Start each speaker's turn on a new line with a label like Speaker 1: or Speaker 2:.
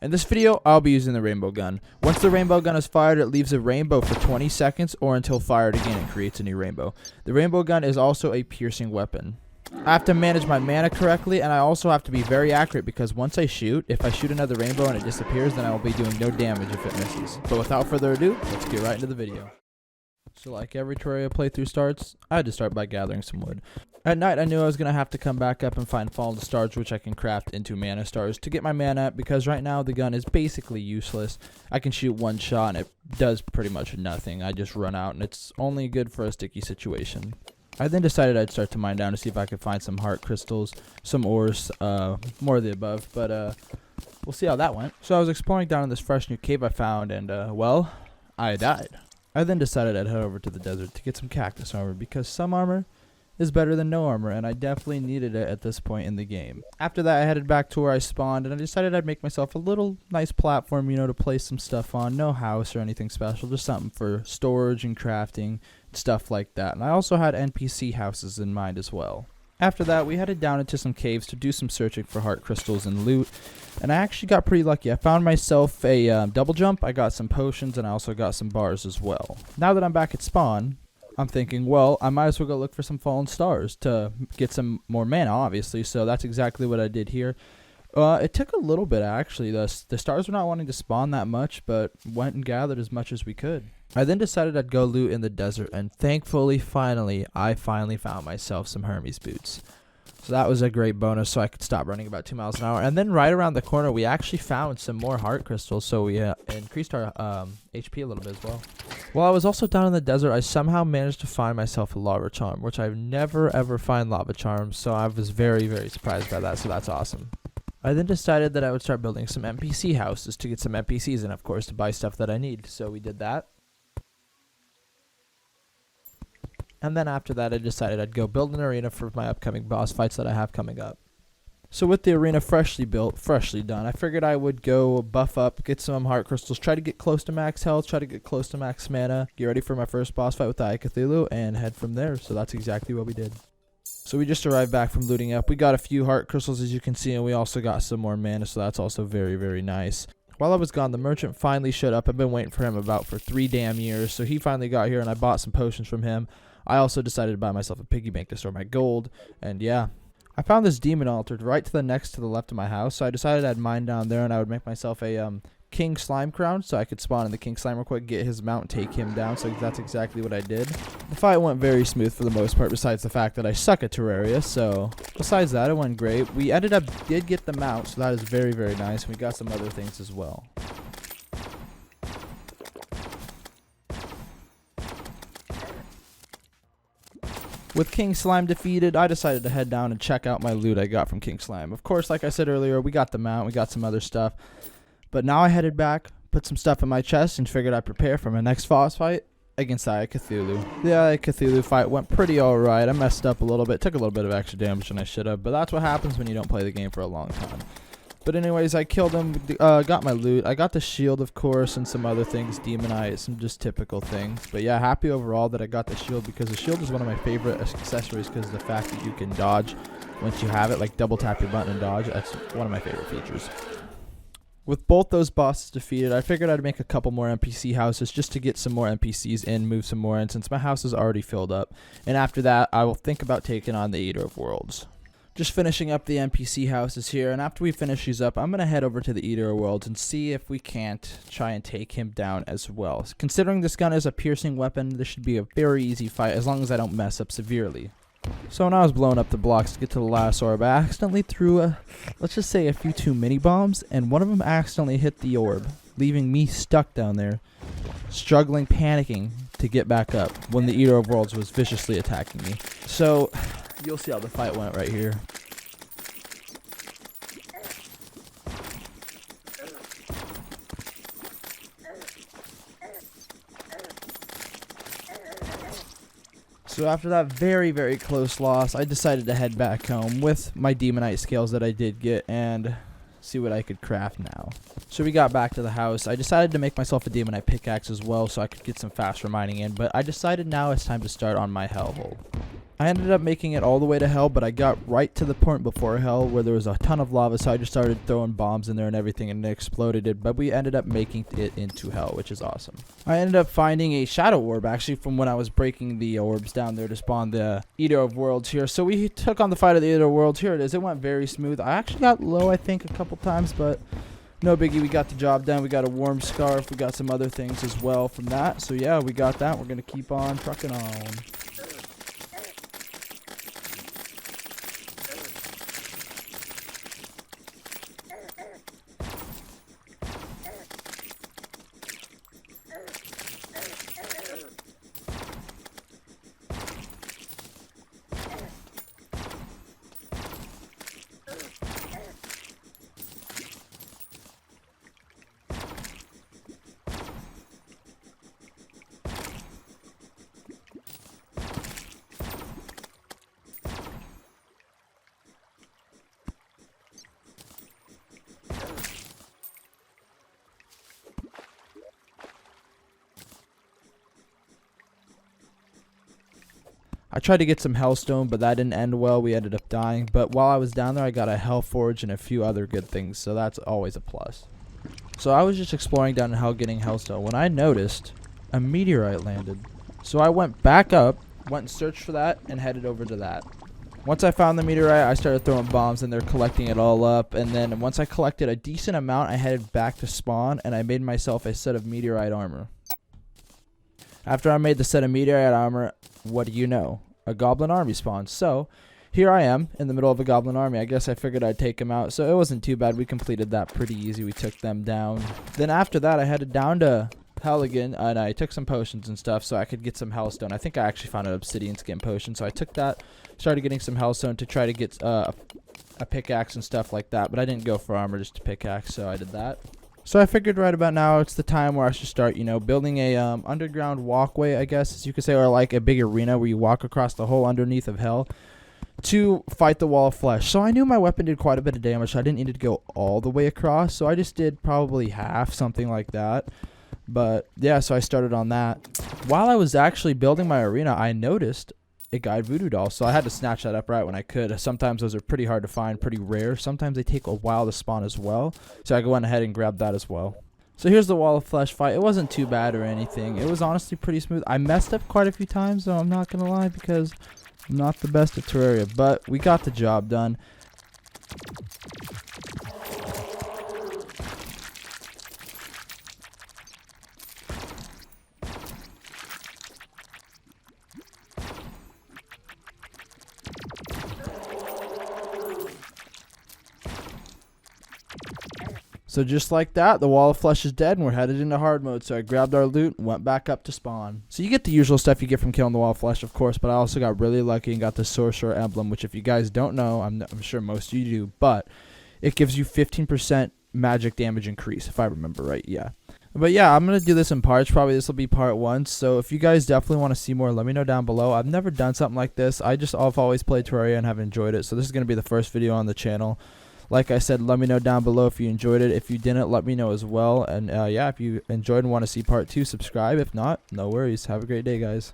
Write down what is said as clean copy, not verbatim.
Speaker 1: In this video, I'll be using the rainbow gun. Once the rainbow gun is fired, it leaves a rainbow for 20 seconds or until fired again and creates a new rainbow. The rainbow gun is also a piercing weapon. I have to manage my mana correctly, and I also have to be very accurate because once I shoot, if I shoot another rainbow and it disappears, then I will be doing no damage if it misses. But without further ado, let's get right into the video. So like every Terraria playthrough starts, I had to start by gathering some wood. At night, I knew I was going to have to come back up and find fallen stars, which I can craft into mana stars to get my mana up, because right now the gun is basically useless. I can shoot one shot and it does pretty much nothing. I just run out and it's only good for a sticky situation. I then decided I'd start to mine down to see if I could find some heart crystals, some ores, more of the above, but we'll see how that went. So I was exploring down in this fresh new cave I found, and well, I died. I then decided I'd head over to the desert to get some cactus armor, because some armor is better than no armor, and I definitely needed it at this point in the game. After that, I headed back to where I spawned, and I decided I'd make myself a little nice platform, to place some stuff on. No house or anything special, just something for storage and crafting, stuff like that. And I also had NPC houses in mind as well. After that, we headed down into some caves to do some searching for heart crystals and loot, and I actually got pretty lucky. I found myself a double jump, I got some potions, and I also got some bars as well. Now that I'm back at spawn, I'm thinking, well, I might as well go look for some fallen stars to get some more mana, obviously, so that's exactly what I did here. It took a little bit, actually. The stars were not wanting to spawn that much, but went and gathered as much as we could. I then decided I'd go loot in the desert, and thankfully, I finally found myself some Hermes boots. So that was a great bonus, so I could stop running about 2 miles an hour. And then right around the corner, we actually found some more heart crystals, so we increased our HP a little bit as well. While I was also down in the desert, I somehow managed to find myself a lava charm, which I've never ever find lava charms, so I was very, very surprised by that, so that's awesome. I then decided that I would start building some NPC houses to get some NPCs and, of course, to buy stuff that I need, so we did that. And then after that, I decided I'd go build an arena for my upcoming boss fights that I have coming up. So with the arena freshly built, freshly done, I figured I would go buff up, get some heart crystals, try to get close to max health, try to get close to max mana, get ready for my first boss fight with the Eye Cthulhu, and head from there. So that's exactly what we did. So we just arrived back from looting up. We got a few heart crystals, as you can see, and we also got some more mana, so that's also very, very nice. While I was gone, the merchant finally showed up. I've been waiting for him for 3 damn years, so he finally got here, and I bought some potions from him. I also decided to buy myself a piggy bank to store my gold, and yeah. I found this demon altar right to the left of my house, so I decided I'd mine down there, and I would make myself a king slime crown, so I could spawn in the king slime real quick, get his mount, and take him down, so that's exactly what I did. The fight went very smooth for the most part, besides the fact that I suck at Terraria, so besides that, it went great. We did get the mount, so that is very, very nice, and we got some other things as well. With King Slime defeated, I decided to head down and check out my loot I got from King Slime. Of course, like I said earlier, we got the mount, we got some other stuff. But now I headed back, put some stuff in my chest, and figured I'd prepare for my next boss fight against the Eye Cthulhu. The Eye Cthulhu fight went pretty alright. I messed up a little bit, took a little bit of extra damage than I should have, but that's what happens when you don't play the game for a long time. But anyways, I killed him, got my loot. I got the shield, of course, and some other things, demonite, some just typical things. But yeah, happy overall that I got the shield, because the shield is one of my favorite accessories because of the fact that you can dodge once you have it, like double tap your button and dodge. That's one of my favorite features. With both those bosses defeated, I figured I'd make a couple more NPC houses just to get some more NPCs in, move some more in, since my house is already filled up. And after that, I will think about taking on the IDO Worlds. Just finishing up the NPC houses here, and after we finish these up, I'm going to head over to the IDO World and see if we can't try and take him down as well. Considering this gun is a piercing weapon, this should be a very easy fight as long as I don't mess up severely. So when I was blowing up the blocks to get to the last orb, I accidentally threw let's just say a few too many bombs, and one of them accidentally hit the orb, leaving me stuck down there, struggling, panicking to get back up when the IDO Worlds was viciously attacking me. So you'll see how the fight went right here. So after that very, very close loss, I decided to head back home with my demonite scales that I did get and see what I could craft now. So we got back to the house. I decided to make myself a demonite pickaxe as well so I could get some faster mining in, but I decided now it's time to start on my hellhole. I ended up making it all the way to hell, but I got right to the point before hell where there was a ton of lava, so I just started throwing bombs in there and everything, and it exploded it, but we ended up making it into hell, which is awesome. I ended up finding a shadow orb, actually, from when I was breaking the orbs down there to spawn the IDO Worlds here. So we took on the fight of the IDO Worlds. Here it is. It went very smooth. I actually got low, I think, a couple times, but no biggie. We got the job done. We got a warm scarf. We got some other things as well from that. So yeah, we got that. We're going to keep on trucking on. I tried to get some hellstone, but that didn't end well. We ended up dying. But while I was down there, I got a hell forge and a few other good things, so that's always a plus. So I was just exploring down in hell getting hellstone when I noticed a meteorite landed. So I went back up, went and searched for that, and headed over to that. Once I found the meteorite, I started throwing bombs and they're collecting it all up. And then once I collected a decent amount, I headed back to spawn and I made myself a set of meteorite armor. After I made the set of meteorite armor, what do you know? A Goblin Army spawned. So here I am in the middle of a Goblin Army. I guess I figured I'd take them out. So it wasn't too bad. We completed that pretty easy. We took them down. Then after that, I headed down to hell again, and I took some potions and stuff so I could get some hellstone. I think I actually found an obsidian skin potion, so I took that, started getting some hellstone to try to get a pickaxe and stuff like that, but I didn't go for armor, just a pickaxe, so I did that. So I figured right about now it's the time where I should start, you know, building a underground walkway, I guess, as you could say, or like a big arena where you walk across the whole underneath of hell to fight the wall of flesh. So I knew my weapon did quite a bit of damage, so I didn't need to go all the way across, so I just did probably half, something like that. But yeah, so I started on that. While I was actually building my arena, I noticed a guide voodoo doll, so I had to snatch that up right when I could. Sometimes those are pretty hard to find, pretty rare. Sometimes they take a while to spawn as well, so I went ahead and grabbed that as well. So here's the wall of flesh fight. It wasn't too bad or anything. It was honestly pretty smooth. I messed up quite a few times, though, I'm not gonna lie, because I'm not the best at Terraria, but we got the job done. So just like that, the wall of flesh is dead and we're headed into hard mode. So I grabbed our loot and went back up to spawn. So you get the usual stuff you get from killing the wall of flesh, of course, but I also got really lucky and got the sorcerer emblem, which if you guys don't know, I'm sure most of you do, but it gives you 15% magic damage increase, if I remember right, yeah. But yeah, I'm going to do this in parts. Probably this will be part 1. So if you guys definitely want to see more, let me know down below. I've never done something like this. I've always played Terraria and have enjoyed it. So this is going to be the first video on the channel. Like I said, let me know down below if you enjoyed it. If you didn't, let me know as well. And yeah, if you enjoyed and want to see part 2, subscribe. If not, no worries. Have a great day, guys.